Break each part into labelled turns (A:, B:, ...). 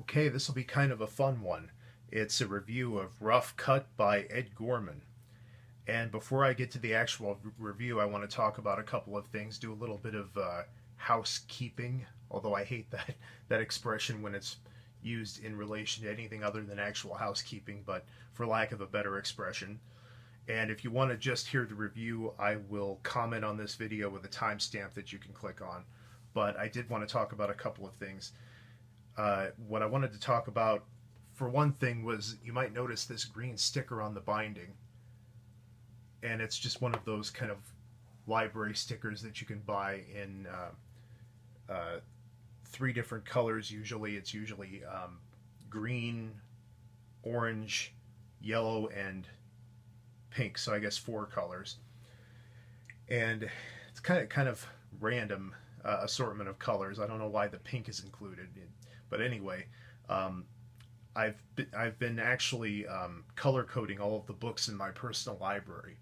A: Okay, this will be kind of a fun one. It's a review of Rough Cut by Ed Gorman. And before I get to the actual review, I want to talk about a couple of things, do a little bit of housekeeping, although I hate that expression when it's used in relation to anything other than actual housekeeping, but for lack of a better expression. And if you want to just hear the review, I will comment on this video with a timestamp that you can click on. But I did want to talk about a couple of things. What I wanted to talk about, for one thing, was you might notice this green sticker on the binding. And it's just one of those kind of library stickers that you can buy in three different colors. It's usually green, orange, yellow, and pink. So I guess four colors. And it's kind of random assortment of colors. I don't know why the pink is included, but anyway, I've been actually color coding all of the books in my personal library.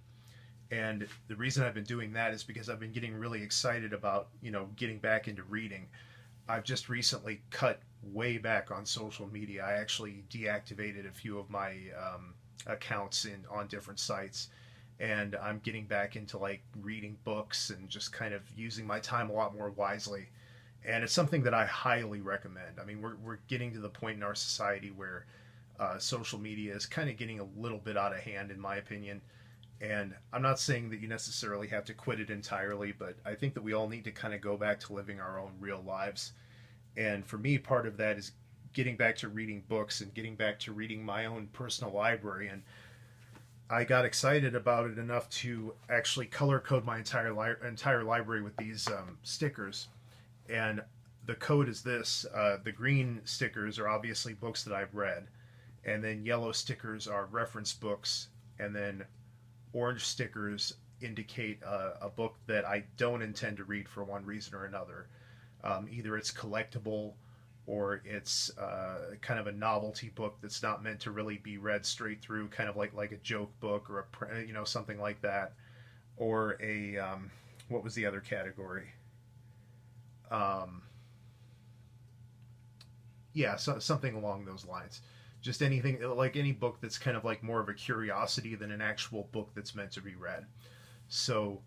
A: And the reason I've been doing that is because I've been getting really excited about, getting back into reading. I've just recently cut way back on social media. I actually deactivated a few of my accounts on different sites, and I'm getting back into like reading books and just kind of using my time a lot more wisely. And it's something that I highly recommend. I mean, we're getting to the point in our society where social media is kind of getting a little bit out of hand, in my opinion. And I'm not saying that you necessarily have to quit it entirely, but I think that we all need to kind of go back to living our own real lives. And for me, part of that is getting back to reading books and getting back to reading my own personal library. And I got excited about it enough to actually color code my entire library with these stickers. And the code is this: the green stickers are obviously books that I've read, and then yellow stickers are reference books, and then orange stickers indicate a book that I don't intend to read for one reason or another. Either it's collectible, or it's kind of a novelty book that's not meant to really be read straight through, kind of like a joke book or something like that, or a what was the other category? Um, yeah, something along those lines. Just anything, like any book that's kind of like more of a curiosity than an actual book that's meant to be read. So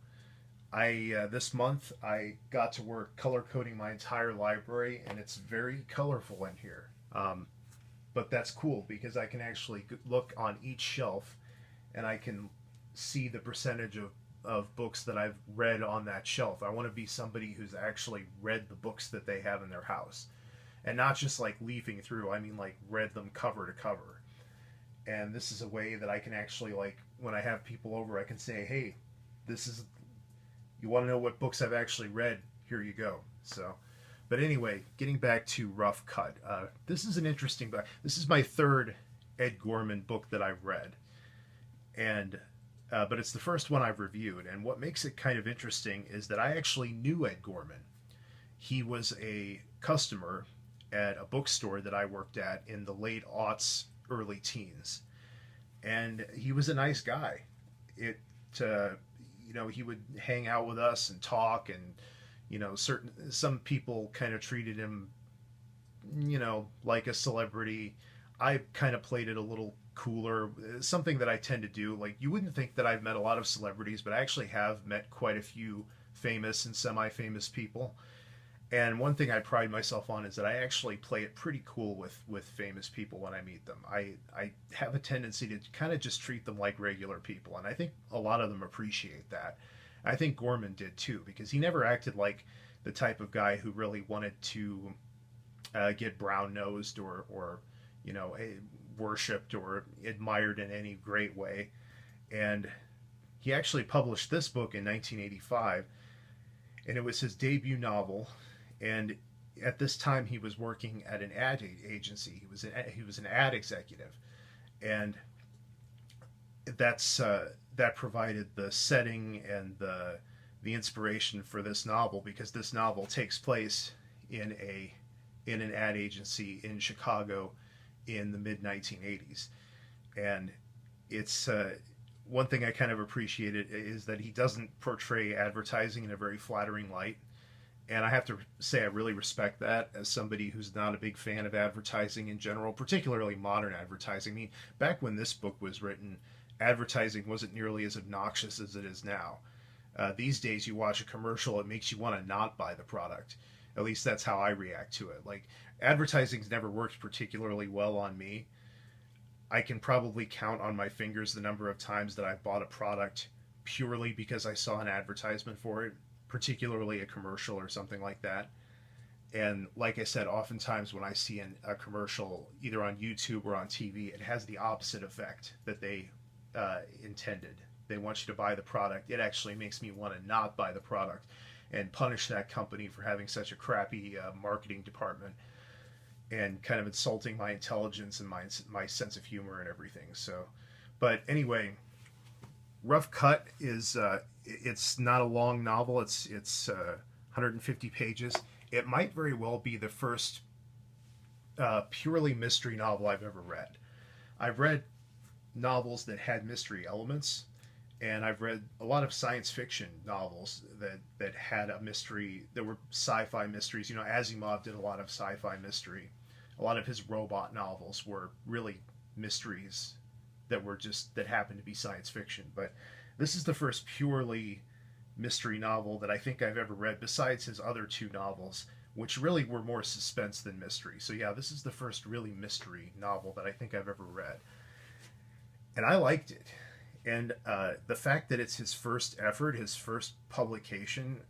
A: I this month I got to work color coding my entire library, and it's very colorful in here. But that's cool because I can actually look on each shelf, and I can see the percentage of books that I've read on that shelf. I want to be somebody who's actually read the books that they have in their house, and not just like leafing through. I mean, like, read them cover to cover. And this is a way that I can actually, like, when I have people over, I can say, hey, this is, you want to know what books I've actually read? Here you go. So, but anyway, getting back to Rough Cut. This is an interesting book. This is my third Ed Gorman book that I've read, and but it's the first one I've reviewed. And what makes it kind of interesting is that I actually knew Ed Gorman. He was a customer at a bookstore that I worked at in the late aughts, early teens, and he was a nice guy. It, uh, he would hang out with us and talk, and some people kind of treated him, like a celebrity. I kind of played it a little cooler, something that I tend to do. Like, you wouldn't think that I've met a lot of celebrities, but I actually have met quite a few famous and semi-famous people. And one thing I pride myself on is that I actually play it pretty cool with famous people when I meet them. I have a tendency to kind of just treat them like regular people, and I think a lot of them appreciate that. I think Gorman did too, because he never acted like the type of guy who really wanted to get brown nosed or worshipped or admired in any great way. And he actually published this book in 1985, and it was his debut novel. And at this time, he was working at an ad agency. He was an ad executive, and that provided the setting and the inspiration for this novel, because this novel takes place in an ad agency in Chicago in the mid 1980s. And it's one thing I kind of appreciated is that he doesn't portray advertising in a very flattering light. And I have to say, I really respect that as somebody who's not a big fan of advertising in general, particularly modern advertising. I mean, back when this book was written, advertising wasn't nearly as obnoxious as it is now. These days, you watch a commercial, it makes you want to not buy the product. At least that's how I react to it. Like, advertising's never worked particularly well on me. I can probably count on my fingers the number of times that I've bought a product purely because I saw an advertisement for it, particularly a commercial or something like that. And like I said, oftentimes when I see a commercial, either on YouTube or on TV, it has the opposite effect that they intended. They want you to buy the product. It actually makes me want to not buy the product and punish that company for having such a crappy marketing department and kind of insulting my intelligence and my sense of humor and everything. So, but anyway, Rough Cut is it's not a long novel. It's 150 pages. It might very well be the first purely mystery novel I've ever read. I've read novels that had mystery elements, and I've read a lot of science fiction novels that had a mystery, that were sci-fi mysteries. You know, Asimov did a lot of sci-fi mystery. A lot of his robot novels were really mysteries that happened to be science fiction. But this is the first purely mystery novel that I think I've ever read, besides his other two novels, which really were more suspense than mystery. So yeah, this is the first really mystery novel that I think I've ever read, and I liked it. And the fact that it's his first effort, his first publication,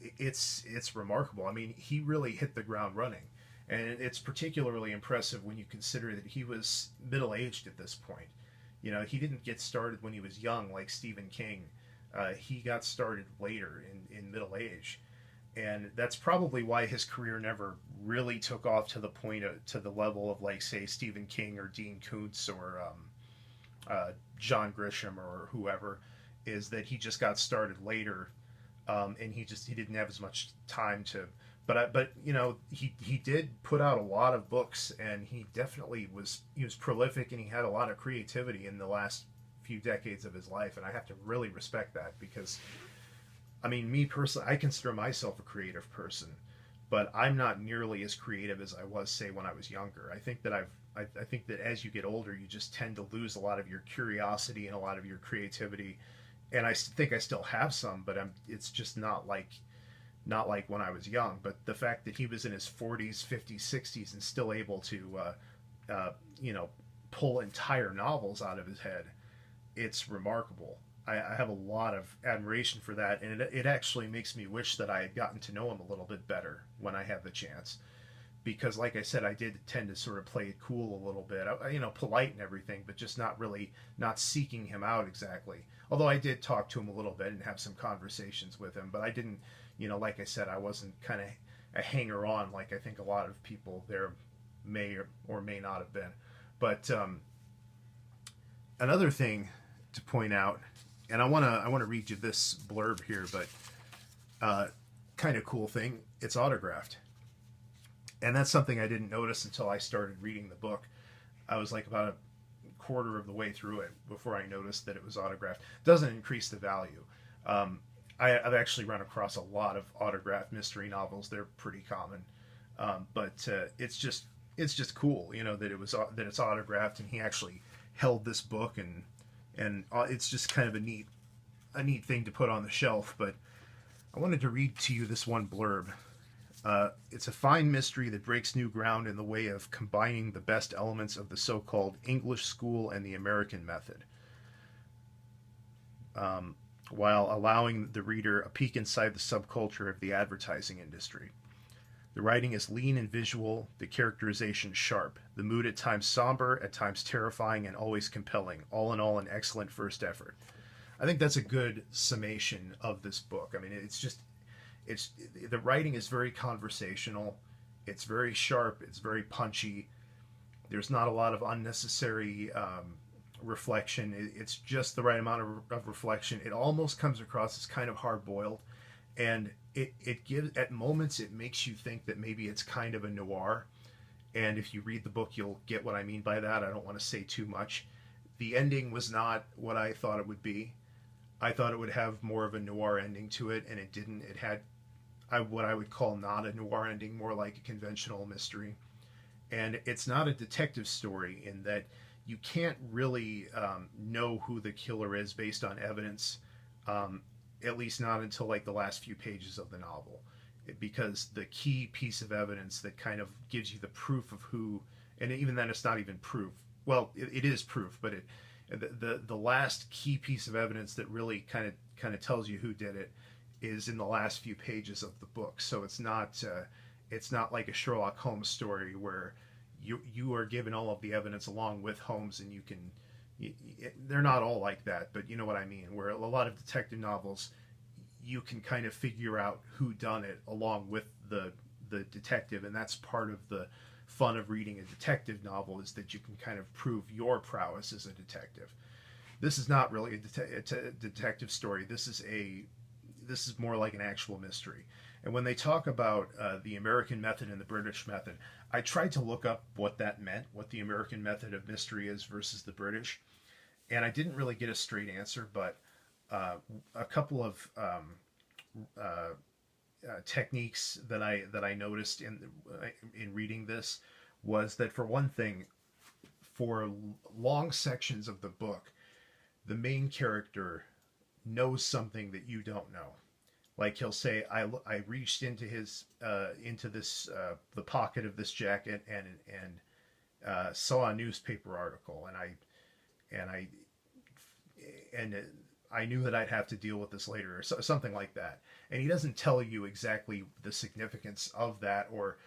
A: it's remarkable. I mean, he really hit the ground running, and it's particularly impressive when you consider that he was middle-aged at this point. You know, he didn't get started when he was young like Stephen King. He got started later in middle age, and that's probably why his career never really took off to the point to the level of, like, say, Stephen King or Dean Koontz or John Grisham or whoever. Is that he just got started later, and he didn't have as much time to. But you know, he did put out a lot of books, and he was prolific, and he had a lot of creativity in the last few decades of his life, and I have to really respect that. Because I mean, me personally, I consider myself a creative person, but I'm not nearly as creative as I was, say, when I was younger. I think that as you get older, you just tend to lose a lot of your curiosity and a lot of your creativity, and I think I still have some, but it's just not like when I was young. But the fact that he was in his 40s, 50s, 60s and still able to, you know, pull entire novels out of his head, it's remarkable. I have a lot of admiration for that, and it actually makes me wish that I had gotten to know him a little bit better when I had the chance. Because, like I said, I did tend to sort of play it cool a little bit, you know, polite and everything, but just not seeking him out exactly. Although I did talk to him a little bit and have some conversations with him, but I didn't, you know, like I said, I wasn't kind of a hanger-on like I think a lot of people there may or may not have been. But another thing to point out, and I want to read you this blurb here, but kind of cool thing, it's autographed. And that's something I didn't notice until I started reading the book. I was like about a quarter of the way through it before I noticed that it was autographed. Doesn't increase the value. I've actually run across a lot of autographed mystery novels. They're pretty common, but it's just cool, you know, that it's autographed, and he actually held this book, and it's just kind of a neat thing to put on the shelf. But I wanted to read to you this one blurb. It's a fine mystery that breaks new ground in the way of combining the best elements of the so-called English school and the American method, while allowing the reader a peek inside the subculture of the advertising industry. The writing is lean and visual, the characterization sharp, the mood at times somber, at times terrifying, and always compelling. All in all, an excellent first effort. I think that's a good summation of this book. I mean, the writing is very conversational, it's very sharp, it's very punchy. There's not a lot of unnecessary reflection. It's just the right amount of reflection. It almost comes across as kind of hard-boiled, and it gives, at moments, it makes you think that maybe it's kind of a noir. And if you read the book, you'll get what I mean by that. I don't want to say too much. The ending was not what I thought it would be. I thought it would have more of a noir ending to it, and it didn't. what I would call not a noir ending, more like a conventional mystery. And it's not a detective story in that you can't really know who the killer is based on evidence, um, at least not until like the last few pages of the novel, because the key piece of evidence that kind of gives you the proof of who, and even then it's not even proof. Well, it is proof, but the last key piece of evidence that really kind of tells you who did it is in the last few pages of the book. So it's not like a Sherlock Holmes story where you are given all of the evidence along with Holmes, and you can. They're not all like that, but you know what I mean. Where a lot of detective novels, you can kind of figure out who done it along with the detective, and that's part of the fun of reading a detective novel, is that you can kind of prove your prowess as a detective. This is not really a detective story. This is more like an actual mystery. And when they talk about the American method and the British method, I tried to look up what that meant, what the American method of mystery is versus the British, and I didn't really get a straight answer. But a couple of techniques that I noticed in reading this was that, for one thing, for long sections of the book, the main character knows something that you don't know. Like he'll say, I reached into his into this the pocket of this jacket and saw a newspaper article, and I and I knew that I'd have to deal with this later, or something like that. And he doesn't tell you exactly the significance of that, or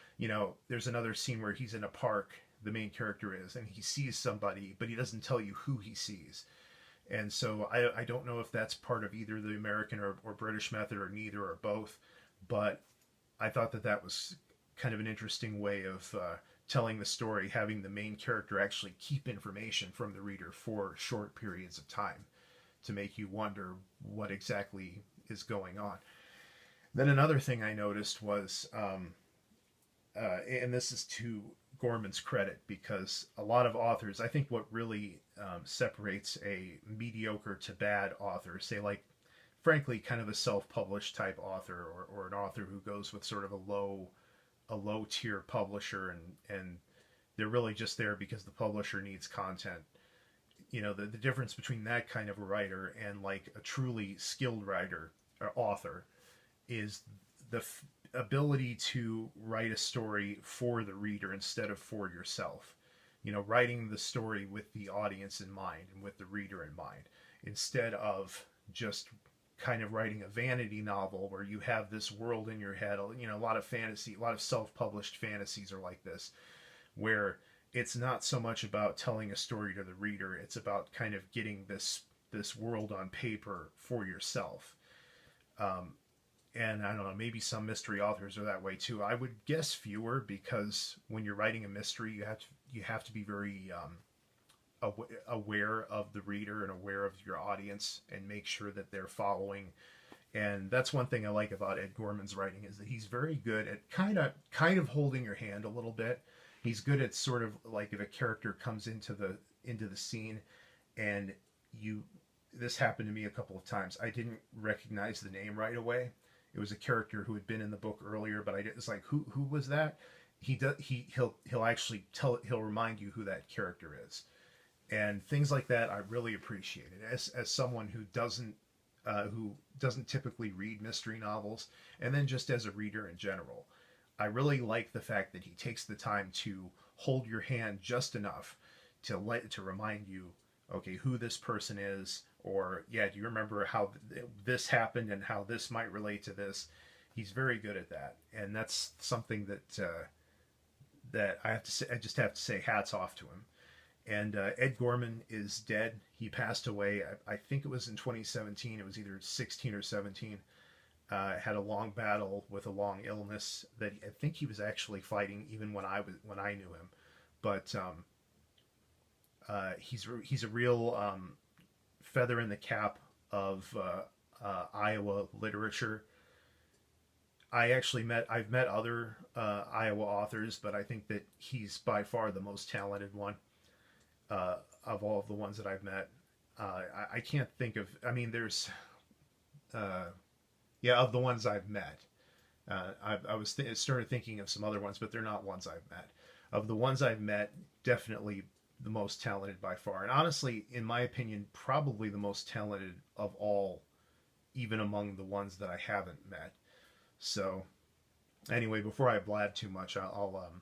A: there's another scene where he's in a park, the main character is, and he sees somebody, but he doesn't tell you who he sees. And so I don't know if that's part of either the American or British method, or neither, or both. But I thought that was kind of an interesting way of telling the story, having the main character actually keep information from the reader for short periods of time to make you wonder what exactly is going on. Then another thing I noticed was, and this is to Gorman's credit, because a lot of authors, I think what really separates a mediocre to bad author, say like, frankly, kind of a self-published type author, or an author who goes with sort of a low tier publisher, and they're really just there because the publisher needs content. The difference between that kind of a writer and like a truly skilled writer or author is the ability to write a story for the reader instead of for yourself. Writing the story with the audience in mind and with the reader in mind, instead of just kind of writing a vanity novel where you have this world in your head. A lot of fantasy, a lot of self-published fantasies are like this, where it's not so much about telling a story to the reader, it's about kind of getting this world on paper for yourself. And I don't know, maybe some mystery authors are that way too. I would guess fewer, because when you're writing a mystery, you have to be very aware of the reader and aware of your audience, and make sure that they're following. And that's one thing I like about Ed Gorman's writing, is that he's very good at kind of holding your hand a little bit. He's good at sort of like, if a character comes into the scene, and this happened to me a couple of times. I didn't recognize the name right away. It was a character who had been in the book earlier, but it's like, who was that? He'll actually he'll remind you who that character is, and things like that I really appreciate it. As someone who doesn't typically read mystery novels, and then just as a reader in general, I really like the fact that he takes the time to hold your hand just enough to remind you, okay, who this person is, or do you remember how this happened and how this might relate to this? He's very good at that, and that's something that I just have to say hats off to him. And Ed Gorman is dead. He passed away. I think it was in 2017. It was either 16 or 17. Had a long battle with a long illness that I think he was actually fighting even when I knew him. But he's a real feather in the cap of Iowa literature. I've met other Iowa authors, but I think that he's by far the most talented one of all of the ones that I've met. I can't think of. I mean, there's of the ones I've met. Started thinking of some other ones, but they're not ones I've met. Of the ones I've met, definitely the most talented by far, and honestly, in my opinion, probably the most talented of all, even among the ones that I haven't met. So anyway, before I blab too much, I'll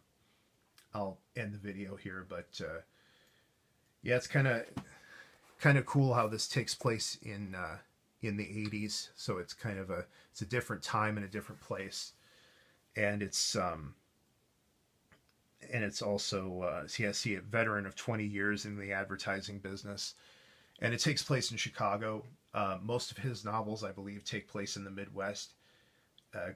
A: end the video here. But yeah, it's kind of cool how this takes place in the 80s. So it's a different time and a different place, and it's also a veteran of 20 years in the advertising business, and it takes place in Chicago. Most of his novels, I believe, take place in the Midwest.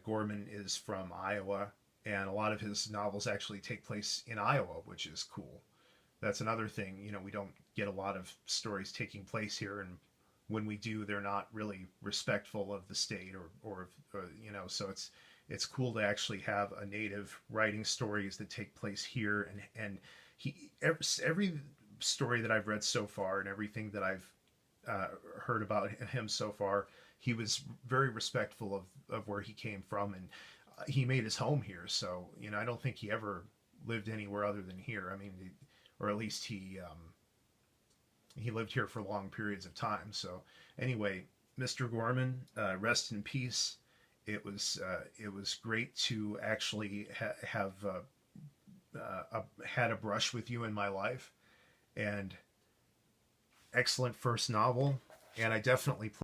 A: Gorman is from Iowa, and a lot of his novels actually take place in Iowa, which is cool. That's another thing. We don't get a lot of stories taking place here, and when we do, they're not really respectful of the state or so it's cool to actually have a native writing stories that take place here, and every story that I've read so far and everything that I've heard about him so far, he was very respectful of where he came from, and he made his home here. So I don't think he ever lived anywhere other than here. I mean, or at least he lived here for long periods of time. So anyway, Mr. Gorman, rest in peace. It was great to actually have had a brush with you in my life, and excellent first novel, and I definitely